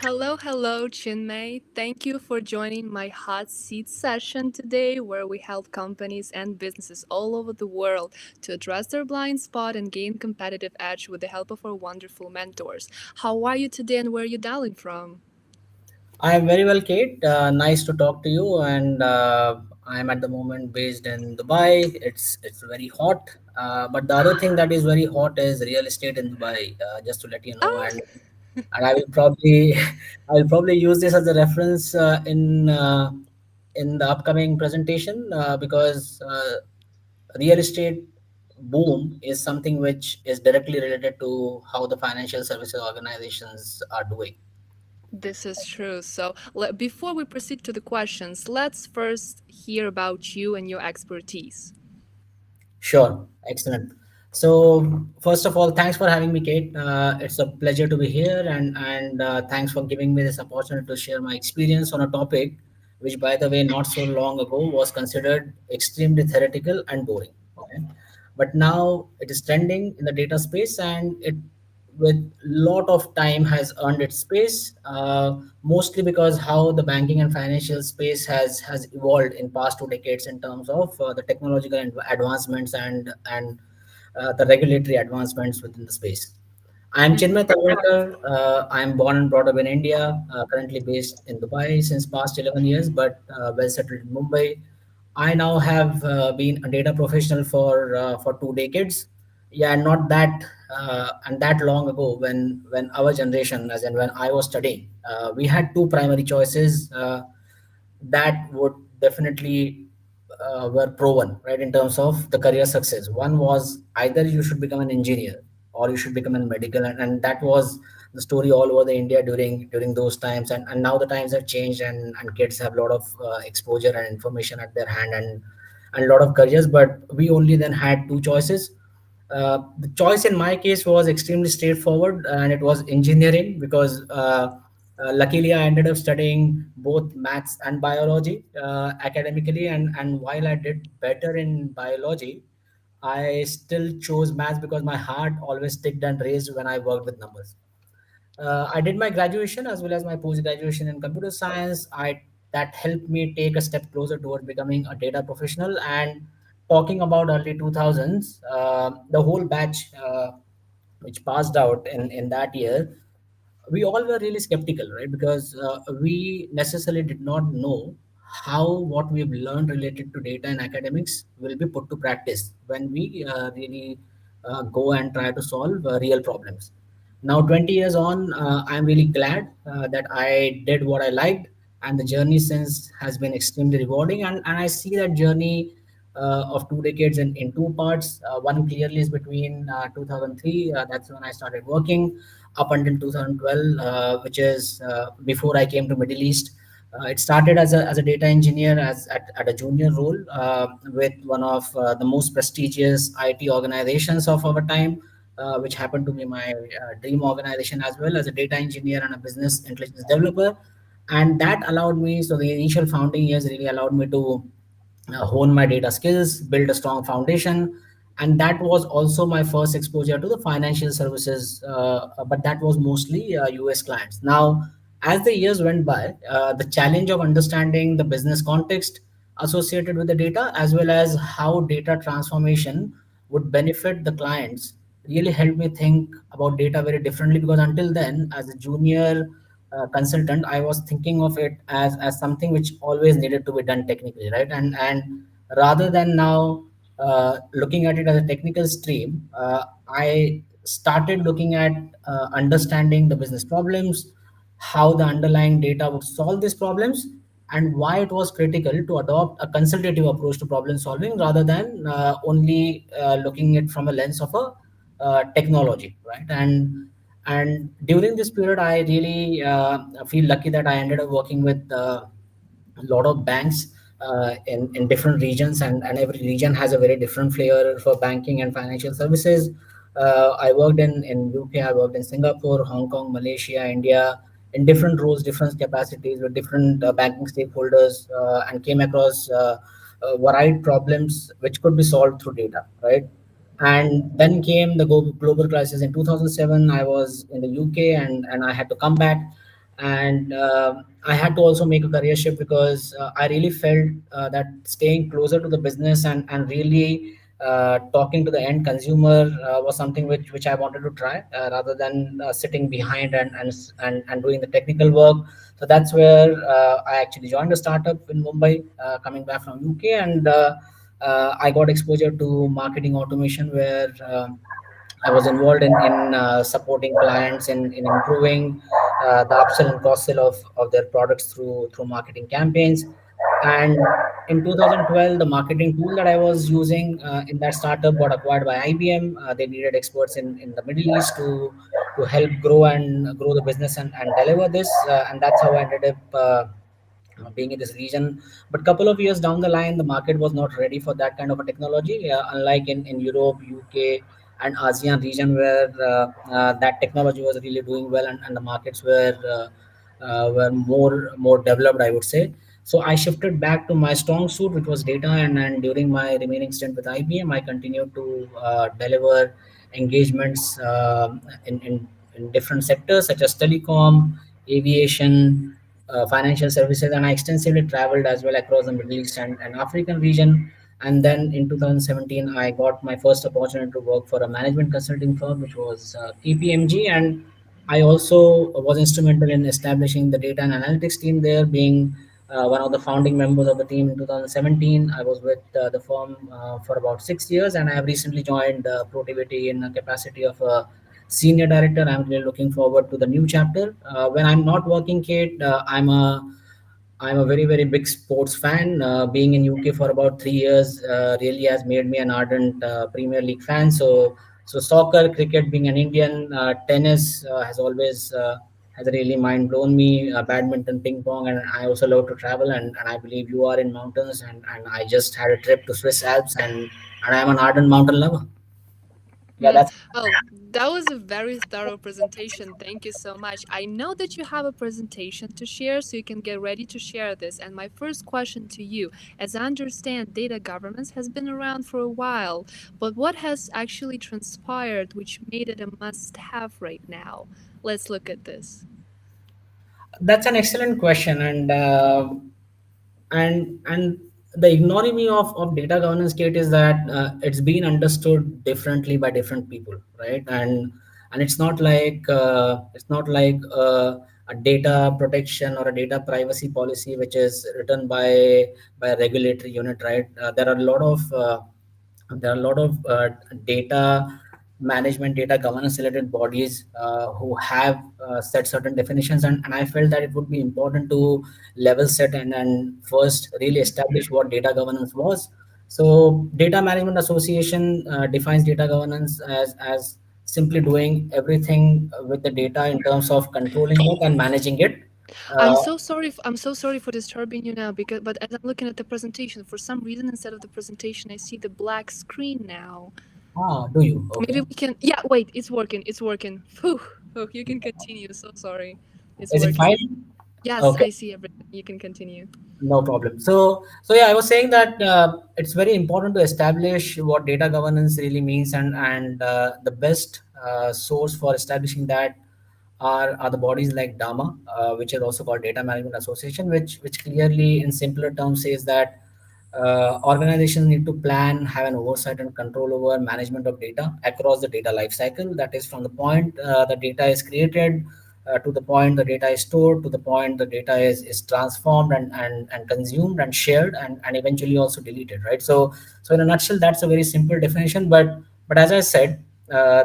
Hello, Chinmay. Thank you for joining my hot seat session today, where we help companies and businesses all over the world to address their blind spot and gain competitive edge with the help of our wonderful mentors. How are you today and where are you dialing from? I am very well, Kate. Nice to talk to you. And I am at the moment based in Dubai. It's very hot. But the other thing that is very hot is real estate in Dubai. Just to let you know, Ah, and I will probably I will probably use this as a reference in the upcoming presentation because real estate boom is something which is directly related to how the financial services organizations are doing. this is true. Before we proceed to the questions, let's first hear about you and your expertise. Sure, excellent. So first of all, thanks for having me, Kate. It's a pleasure to be here, and thanks for giving me this opportunity to share my experience on a topic which, by the way, not so long ago was considered extremely theoretical and boring. Okay, but now it is trending in the data space, and it with lot of time has earned its space, mostly because how the banking and financial space has evolved in past 2 decades in terms of the technological advancements and the regulatory advancements within the space. I'm Chinmay Talwalkar. I'm born and brought up in India, currently based in Dubai since past 11 years, but well settled in Mumbai. I now have been a data professional for 2 decades. Yeah, not that and that long ago when our generation, as in when I was studying, we had two primary choices that would definitely were proven right in terms of the career success. One was either you should become an engineer or you should become a medical, and that was the story all over the India during those times. And now the times have changed, and kids have a lot of exposure and information at their hand, and a lot of careers. But we only then had two choices. The choice in my case was extremely straightforward, and it was engineering because luckily I ended up studying both maths and biology academically. And while I did better in biology, I still chose maths because my heart always ticked and raised when I worked with numbers. I did my graduation as well as my post graduation in computer science. I That helped me take a step closer toward becoming a data professional. And talking about early 2000s, the whole batch which passed out in that year, we all were really skeptical, right? Because we necessarily did not know how what we've learned related to data and academics will be put to practice when we really go and try to solve real problems. Now, 20 years on, I'm really glad that I did what I liked, and the journey since has been extremely rewarding. And I see that journey of 2 decades in two parts. One clearly is between 2003, that's when I started working, up until 2012, which is before I came to Middle East. It started as a data engineer at a junior role with one of the most prestigious IT organizations of our time, which happened to be my dream organization as well, as a data engineer and a business intelligence developer. And that allowed me, so the initial founding years really allowed me to hone my data skills, build a strong foundation. And that was also my first exposure to the financial services, but that was mostly US clients. Now, as the years went by, the challenge of understanding the business context associated with the data, as well as how data transformation would benefit the clients, really helped me think about data very differently. Because until then, as a junior consultant, I was thinking of it as something which always needed to be done technically, right? And rather than now looking at it as a technical stream, I started looking at understanding the business problems, how the underlying data would solve these problems, and why it was critical to adopt a consultative approach to problem solving rather than only looking at from a lens of a technology, right? And during this period, I really feel lucky that I ended up working with a lot of banks in different regions, and every region has a very different flavor for banking and financial services. I worked in UK, I worked in Singapore, Hong Kong, Malaysia, India, in different roles, different capacities with different banking stakeholders, and came across varied problems which could be solved through data, right? And then came the global crisis in 2007. I was in the UK, and I had to come back. and I had to also make a career shift because I really felt that staying closer to the business and really talking to the end consumer was something which I wanted to try rather than sitting behind and doing the technical work. So that's where I actually joined a startup in Mumbai, coming back from UK, and I got exposure to marketing automation, where I was involved in supporting clients in improving the upsell and cross sell of their products through marketing campaigns. And in 2012, the marketing tool that I was using in that startup got acquired by IBM. They needed experts in the Middle East to help grow the business and deliver this. And that's how I ended up being in this region. But couple of years down the line, the market was not ready for that kind of a technology, unlike in Europe, UK, and ASEAN region, where that technology was really doing well, and the markets were more developed, I would say. So I shifted back to my strong suit, which was data, and during my remaining stint with IBM, I continued to deliver engagements in different sectors such as telecom, aviation, financial services, and I extensively traveled as well across the Middle East and African region. And then in 2017, I got my first opportunity to work for a management consulting firm, which was KPMG, and I also was instrumental in establishing the data and analytics team there, being one of the founding members of the team in 2017. I was with the firm for about 6 years, and I have recently joined Protivity in a capacity of a senior director. I'm really looking forward to the new chapter. When I'm not working, Kate, I'm a very, very big sports fan. Being in UK for about 3 years really has made me an ardent Premier League fan. So soccer, cricket, being an Indian, tennis has really mind blown me. Badminton, ping pong, and I also love to travel. And I believe you are in mountains, and I just had a trip to Swiss Alps, and I'm an ardent mountain lover. Yeah, Mm. that's Oh, that was a very thorough presentation. Thank you so much. I know that you have a presentation to share, so you can get ready to share this. And my first question to you, as I understand, data governance has been around for a while, but what has actually transpired which made it a must have right now? Let's look at this. that's an excellent question, and the economy of data governance, Kate, is that it's been understood differently by different people, right? And it's not like a data protection or a data privacy policy which is written by a regulatory unit, right? There are a lot of data management, data governance related bodies who have set certain definitions, and I felt that it would be important to level set and first really establish what data governance was. So data management association defines data governance as simply doing everything with the data in terms of controlling it and managing it. uh, I'm so sorry for disturbing you now because but as I'm looking at the presentation, for some reason instead of the presentation I see the black screen now. do you? Maybe Okay. we can. Yeah, wait, it's working. It's working. Whew. Oh, you can continue. So sorry. It's Is it working. fine? Yes, Okay. I see everything. You can continue. No problem. So yeah, I was saying that it's very important to establish what data governance really means, and the best source for establishing that are the bodies like DAMA, which is also called Data Management Association, which clearly in simpler terms says that organizations need to plan, have an oversight and control over management of data across the data lifecycle. That is from the point the data is created to the point the data is stored, to the point the data is transformed and consumed and shared and eventually also deleted, right? So in a nutshell, that's a very simple definition. But as I said,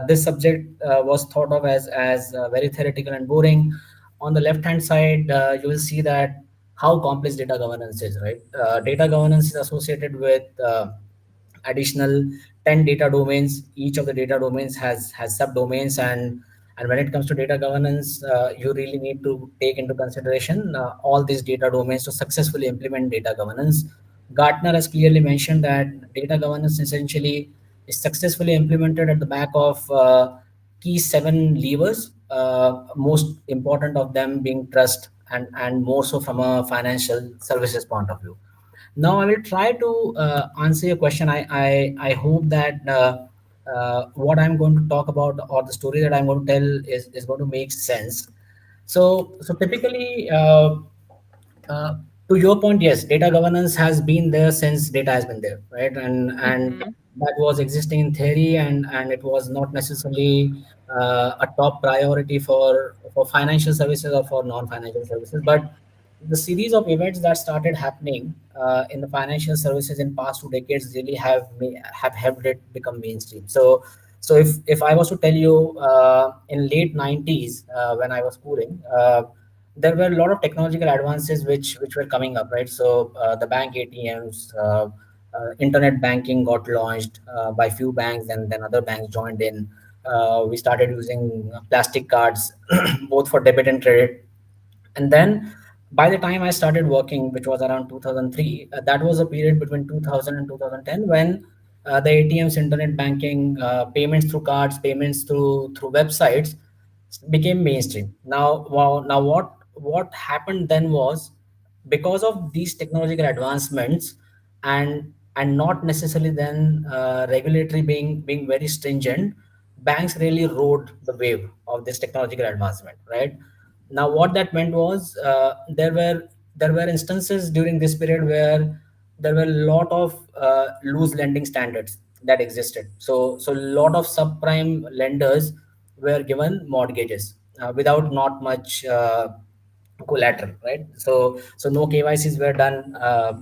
this subject was thought of as very theoretical and boring. On the left hand side, you will see that how complex data governance is, right? Data governance is associated with additional 10 data domains. Each of the data domains has subdomains, and when it comes to data governance, you really need to take into consideration all these data domains to successfully implement data governance. Gartner has clearly mentioned that data governance essentially is successfully implemented at the back of key seven levers, most important of them being trust, and more so from a financial services point of view. Now I will try to answer your question. I hope that what I'm going to talk about or the story that I'm going to tell is going to make sense. So typically, uh, to your point, yes, data governance has been there since data has been there, right? And Mm-hmm. that was existing in theory, and it was not necessarily a top priority for financial services or for non-financial services. But the series of events that started happening in the financial services in past 2 decades really have helped it become mainstream. So if I was to tell you, in late 90s, when I was schooling, there were a lot of technological advances which were coming up, right? So the bank ATMs, internet banking got launched by few banks, and then other banks joined in. We started using plastic cards, both for debit and credit. And then by the time I started working, which was around 2003, that was a period between 2000 and 2010 when the ATMs, internet banking, payments through cards, payments through websites became mainstream. Now what happened then was, because of these technological advancements, and not necessarily then regulatory being very stringent, banks really rode the wave of this technological advancement, right? Now what that meant was, there were instances during this period where there were a lot of loose lending standards that existed. So a lot of subprime lenders were given mortgages without not much collateral, right? So no KYCs were done.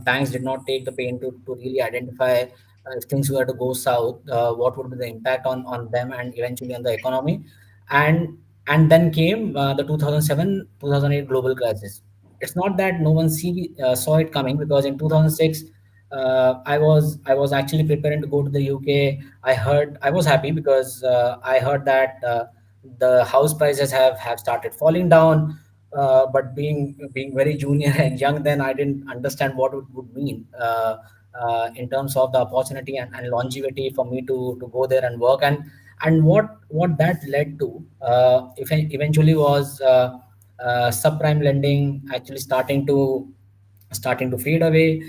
Banks did not take the pain to really identify if things were to go south, what would be the impact on them and eventually on the economy. And and then came the 2007 2008 global crisis. It's not that no one saw it coming, because in 2006, I was actually preparing to go to the UK. I was happy because I heard that the house prices have started falling down. But being very junior and young, then I didn't understand what it would mean in terms of the opportunity and longevity for me to go there and work. And what that led to, eventually, was subprime lending actually starting to fade away,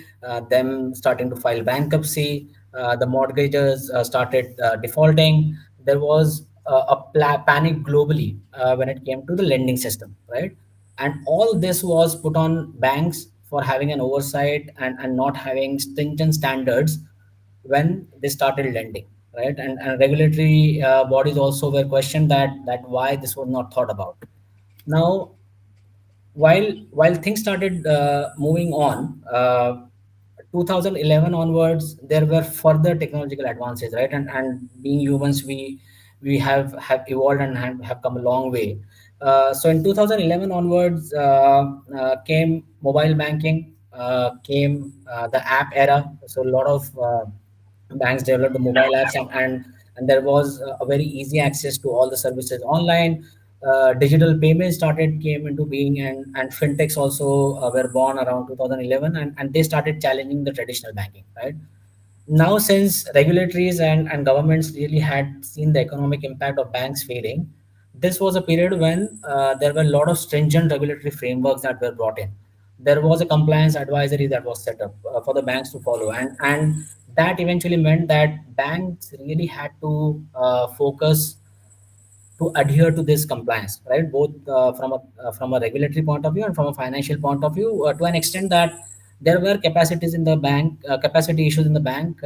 them starting to file bankruptcy, the mortgages started defaulting. There was panic globally when it came to the lending system, right? And all this was put on banks for having an oversight and not having stringent standards when they started lending, right? And regulatory bodies also were questioned that why this was not thought about. Now, while things started moving on, 2011 onwards, there were further technological advances, right? And being humans, we have evolved and have come a long way. So in 2011 onwards, came mobile banking, came the app era. So a lot of banks developed the mobile apps, and there was a very easy access to all the services online. Digital payments started came into being, and fintechs also were born around 2011, and they started challenging the traditional banking, right? Now, since regulatories and governments really had seen the economic impact of banks failing, this was a period when there were a lot of stringent regulatory frameworks that were brought in. There was a compliance advisory that was set up for the banks to follow, and that eventually meant that banks really had to focus to adhere to this compliance, right? Both from a regulatory point of view and from a financial point of view, to an extent that there were capacities in the bank, capacity issues in the bank,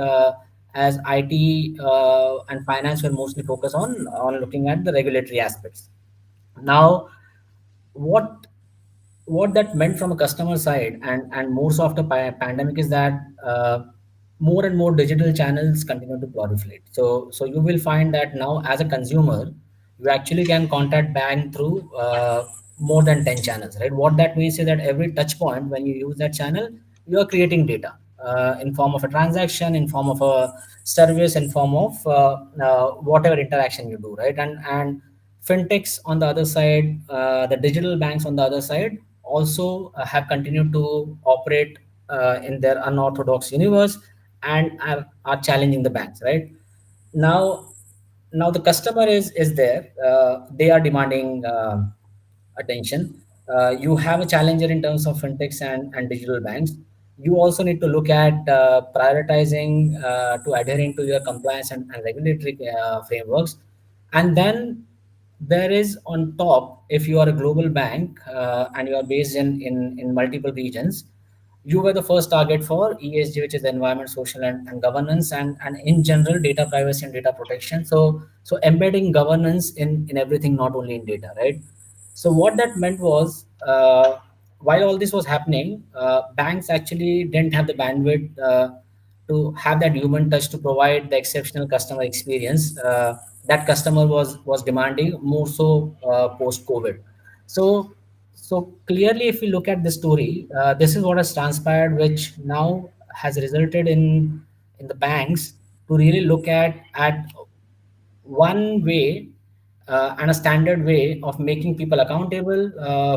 as IT and finance were mostly focused on looking at the regulatory aspects. Now, what what that meant from a customer side, and more so after pandemic, is that more and more digital channels continue to proliferate. So you will find that now, as a consumer, you actually can contact bank through more than 10 channels, right? What that means is that every touch point, when you use that channel, you are creating data in form of a transaction, in form of a service, in form of whatever interaction you do, right? And fintechs on the other side, the digital banks on the other side, also have continued to operate in their unorthodox universe, and are challenging the banks, right? Now now the customer is there, they are demanding attention. You have a challenger in terms of fintechs and digital banks. You also need to look at prioritizing to adhering to your compliance and regulatory frameworks. And then there is on top, if you are a global bank and you are based in multiple regions, you were the first target for ESG, which is environment, social, and governance, and in general data privacy and data protection. So embedding governance in everything, not only in data, right? So what that meant was, while all this was happening, banks actually didn't have the bandwidth to have that human touch to provide the exceptional customer experience that customer was demanding, more so post COVID. So so clearly, if we look at the story, this is what has transpired, which now has resulted in the banks to really look at one way and a standard way of making people accountable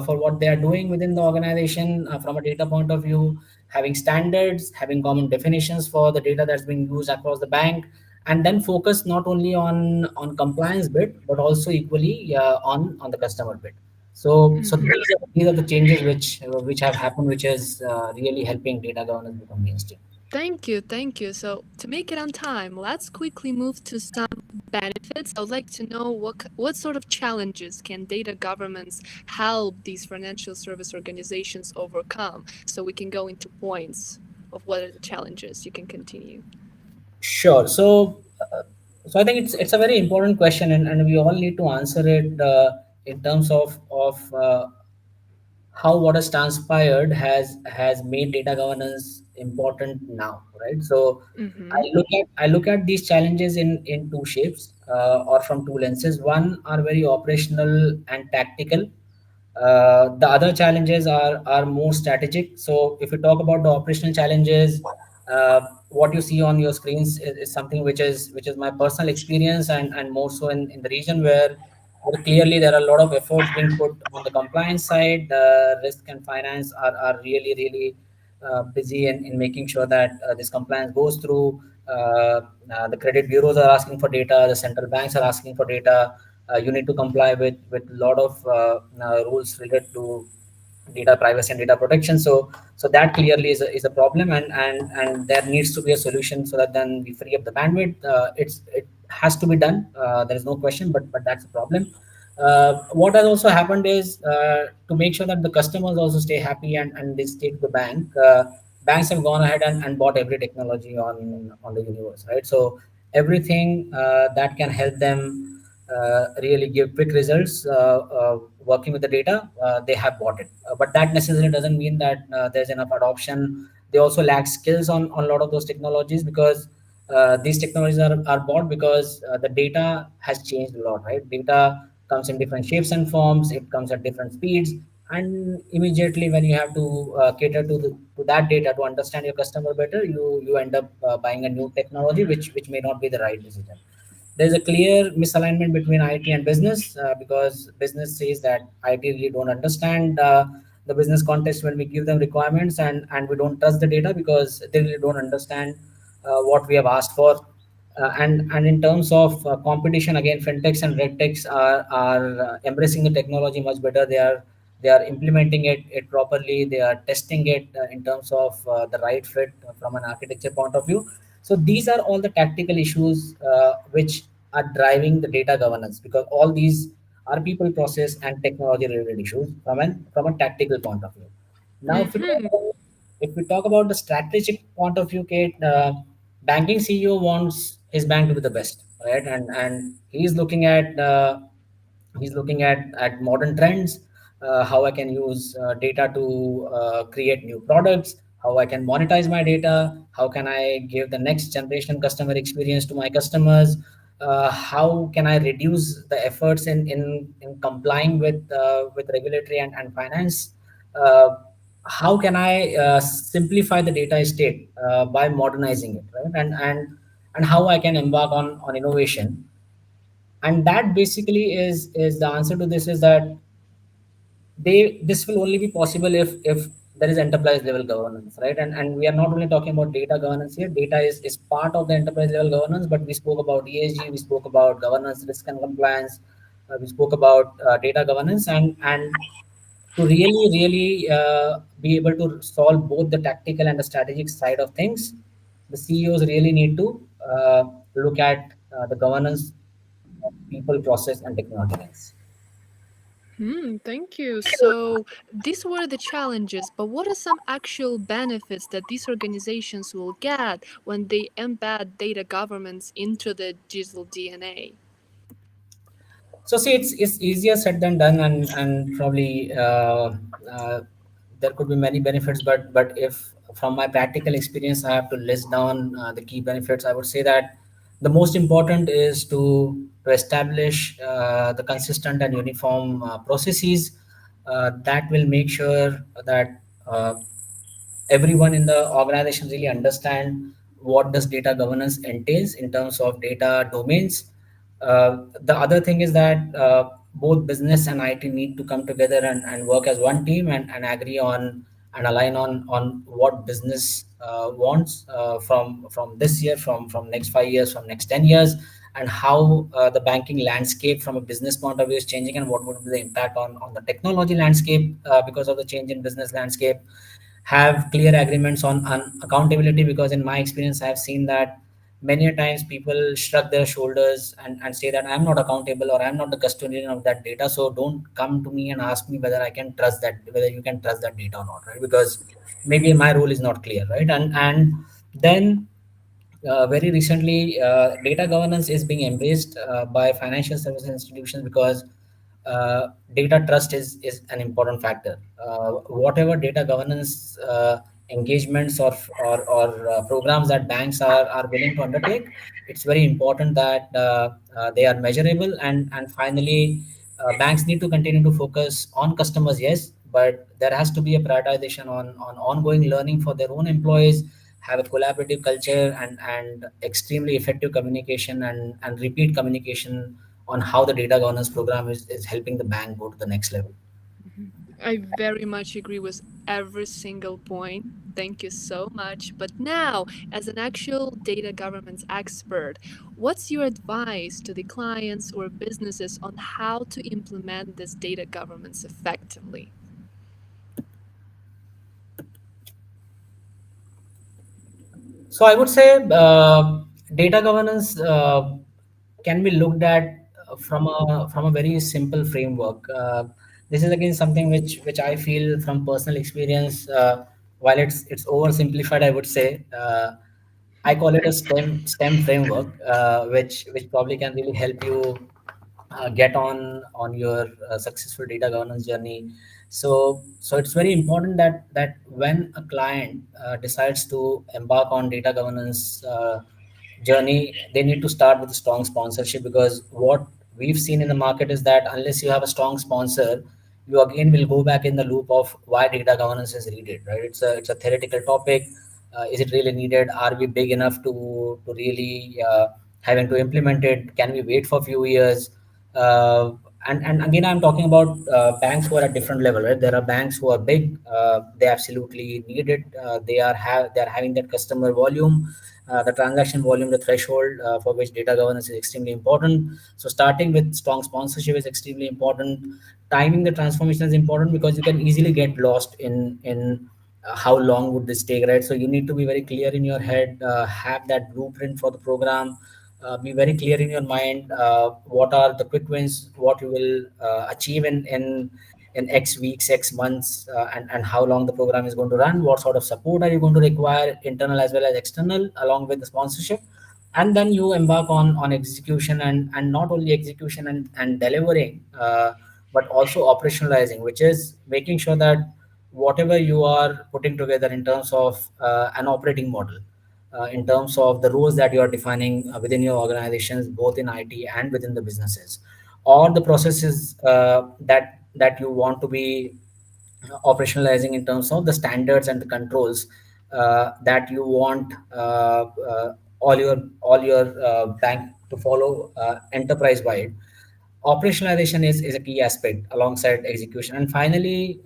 for what they are doing within the organization from a data point of view, having standards, having common definitions for the data that's being used across the bank, and then focus not only on compliance bit but also equally on the customer bit. So these are the changes which have happened, which is really helping data governance become mainstream. Thank you, thank you. So, to make it on time, let's quickly move to some benefits. I would like to know what sort of challenges can data governments help these financial service organizations overcome, so we can go into points of what are the challenges. You can continue. Sure. So I think it's a very important question, and we all need to answer it in terms of how what has transpired has made data governance important now, right? So Mm-hmm. I look at these challenges in two shapes or from two lenses. One are very operational and tactical. The other challenges are more strategic. So if you talk about the operational challenges, what you see on your screens is something which is my personal experience, and more so in the region where clearly there are a lot of efforts being put on the compliance side. Risk and finance are really busy in making sure that this compliance goes through. The credit bureaus are asking for data. The central banks are asking for data. You need to comply with a lot of rules related to data privacy and data protection. So that clearly is a problem, and there needs to be a solution so that then we free up the bandwidth. It has to be done. There is no question, but that's a problem. What has also happened is to make sure that the customers also stay happy and they stay to the bank. Banks have gone ahead and bought every technology on the universe, right? So everything that can help them really give quick results working with the data, they have bought it. But that necessarily doesn't mean that there's enough adoption. They also lack skills on a lot of those technologies, because these technologies are bought because the data has changed a lot, right? Data comes in different shapes and forms, it comes at different speeds, and immediately when you have to cater to that data to understand your customer better, you end up buying a new technology, which may not be the right decision. There's a clear misalignment between IT and business, because business says that IT really don't understand the business context when we give them requirements, and we don't trust the data because they really don't understand what we have asked for. And in terms of competition, again, fintechs and regtechs are embracing the technology much better. They are implementing it properly. They are testing it in terms of the right fit from an architecture point of view. So these are all the tactical issues which are driving the data governance, because all these are people, process, and technology related issues from a tactical point of view. Now, Mm-hmm. if we talk about the strategic point of view, Kate, banking CEO wants his bank to be the best, right? And he's looking at modern trends, how I can use data to create new products, how I can monetize my data, how can I give the next generation customer experience to my customers, how can I reduce the efforts in complying with regulatory and finance. How can I simplify the data estate by modernizing it, right? And how I can embark on innovation. And that basically is the answer to this, is that this will only be possible if there is enterprise level governance, right? And we are not only talking about data governance here. Data is part of the enterprise level governance, but we spoke about ESG, we spoke about governance, risk and compliance, we spoke about data governance, and to really be able to solve both the tactical and the strategic side of things, the CEOs really need to look at the governance people, process, and technology lens. Thank you. So, these were the challenges, but what are some actual benefits that these organizations will get when they embed data governance into the digital DNA? So see, it's easier said than done, and probably uh, there could be many benefits. But if from my practical experience, I have to list down the key benefits, I would say that the most important is to establish the consistent and uniform processes that will make sure that everyone in the organization really understand what does data governance entails in terms of data domains. The other thing is that both business and IT need to come together and work as one team and agree on and align on what business wants from this year, from next 5 years, from next 10 years, and how the banking landscape from a business point of view is changing, and what would be the impact on the technology landscape because of the change in business landscape. Have clear agreements on accountability, because in my experience I have seen that many a times people shrug their shoulders and say that I'm not accountable or I'm not the custodian of that data, so don't come to me and ask me whether I can trust that, whether you can trust that data or not, right? Because maybe my role is not clear, right? And then very recently, data governance is being embraced by financial services institutions because data trust is an important factor. Whatever data governance engagements or programs that banks are willing to undertake, it's very important that they are measurable. And finally, banks need to continue to focus on customers, yes, but there has to be a prioritization on ongoing learning for their own employees, have a collaborative culture, and extremely effective communication and repeat communication on how the data governance program is helping the bank go to the next level. I very much agree with every single point. Thank you so much. But now, as an actual data governance expert, what's your advice to the clients or businesses on how to implement this data governance effectively? So I would say data governance can be looked at from a very simple framework. This is again something which I feel from personal experience. While it's oversimplified, I would say I call it a STEM framework, which probably can really help you get on your successful data governance journey. So it's very important that when a client decides to embark on data governance journey, they need to start with a strong sponsorship, because what we've seen in the market is that unless you have a strong sponsor, you again will go back in the loop of why data governance is needed, right? It's a theoretical topic. Is it really needed? Are we big enough to really having to implement it? Can we wait for a few years? uh, and again, I'm talking about banks who are at different level, right? There are banks who are big, they absolutely need it. They are having that customer volume, the transaction volume, the threshold for which data governance is extremely important. So starting with strong sponsorship is extremely important. Timing the transformation is important, because you can easily get lost in how long would this take, right? So you need to be very clear in your head, have that blueprint for the program, be very clear in your mind what are the quick wins, what you will achieve in X weeks, X months, and how long the program is going to run, what sort of support are you going to require, internal as well as external, along with the sponsorship. And then you embark on execution, and not only execution and delivering, but also operationalizing, which is making sure that whatever you are putting together in terms of an operating model, in terms of the roles that you are defining within your organizations, both in IT and within the businesses, or the processes that you want to be operationalizing in terms of the standards and the controls that you want all your bank to follow enterprise wide. Operationalization is a key aspect alongside execution. And finally,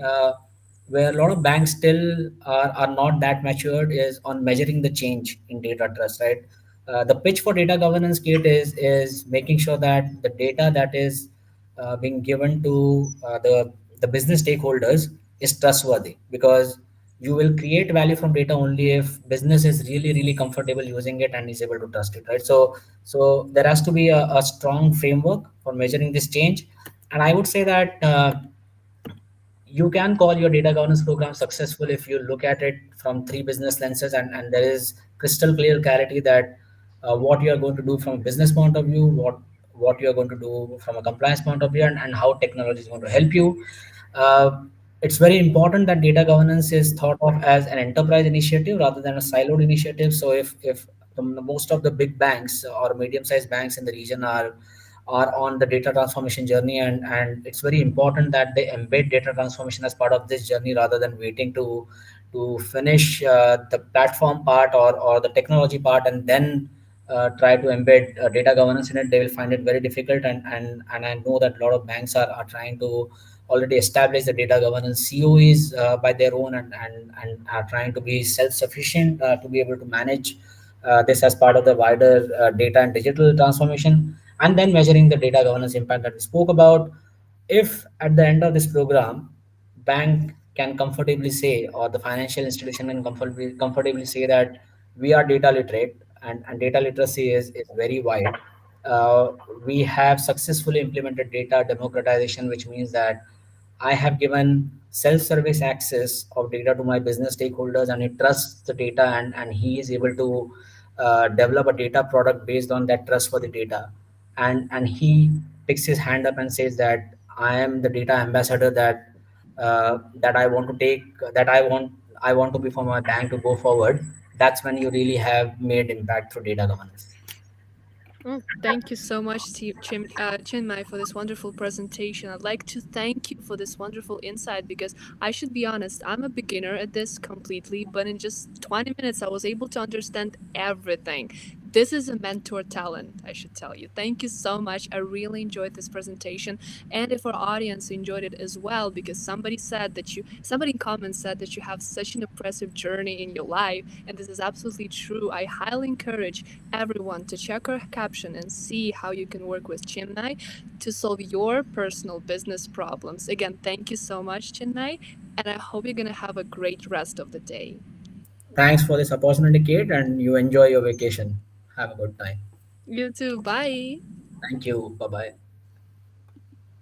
where a lot of banks still are not that matured is on measuring the change in data trust, right? The pitch for data governance, Kate, is making sure that the data that is being given to the business stakeholders is trustworthy, because You will create value from data only if business is really really comfortable using it and is able to trust it, right? So there has to be a strong framework for measuring this change. And I would say that you can call your data governance program successful if you look at it from three business lenses, and there is crystal clear clarity that what you are going to do from a business point of view, what you are going to do from a compliance point of view, and how technology is going to help you. uh, it's very important that data governance is thought of as an enterprise initiative rather than a siloed initiative. So if most of the big banks or medium-sized banks in the region are on the data transformation journey, and it's very important that they embed data transformation as part of this journey rather than waiting to finish the platform part or the technology part and then try to embed data governance in it. They will find it very difficult, and I know that a lot of banks are trying to already establish the data governance COEs by their own, and are trying to be self-sufficient to be able to manage this as part of the wider data and digital transformation, and then measuring the data governance impact that we spoke about. If at the end of this program, bank can comfortably say, or the financial institution can comfortably say that we are data literate, and data literacy is very wide. uh, we have successfully implemented data democratization, which means that I have given self-service access of data to my business stakeholders, and he trusts the data, and he is able to develop a data product based on that trust for the data. And he picks his hand up and says that I am the data ambassador that I want to take, that I want to be for my bank to go forward. That's when you really have made impact through data governance. Well, thank you so much, Chinmai, for this wonderful presentation. I'd like to thank you for this wonderful insight because I should be honest, I'm a beginner at this completely, but in just 20 minutes, I was able to understand everything. This is a mentor talent, I should tell you. Thank you so much. I really enjoyed this presentation. And if our audience enjoyed it as well, because somebody in comments said that you have such an impressive journey in your life, and this is absolutely true. I highly encourage everyone to check our caption and see how you can work with Chinmay to solve your personal business problems. Again, thank you so much, Chinmay, and I hope you're going to have a great rest of the day. Thanks for this opportunity, Kate, and you enjoy your vacation. Have a good time. You too. Bye. Thank you. Bye bye.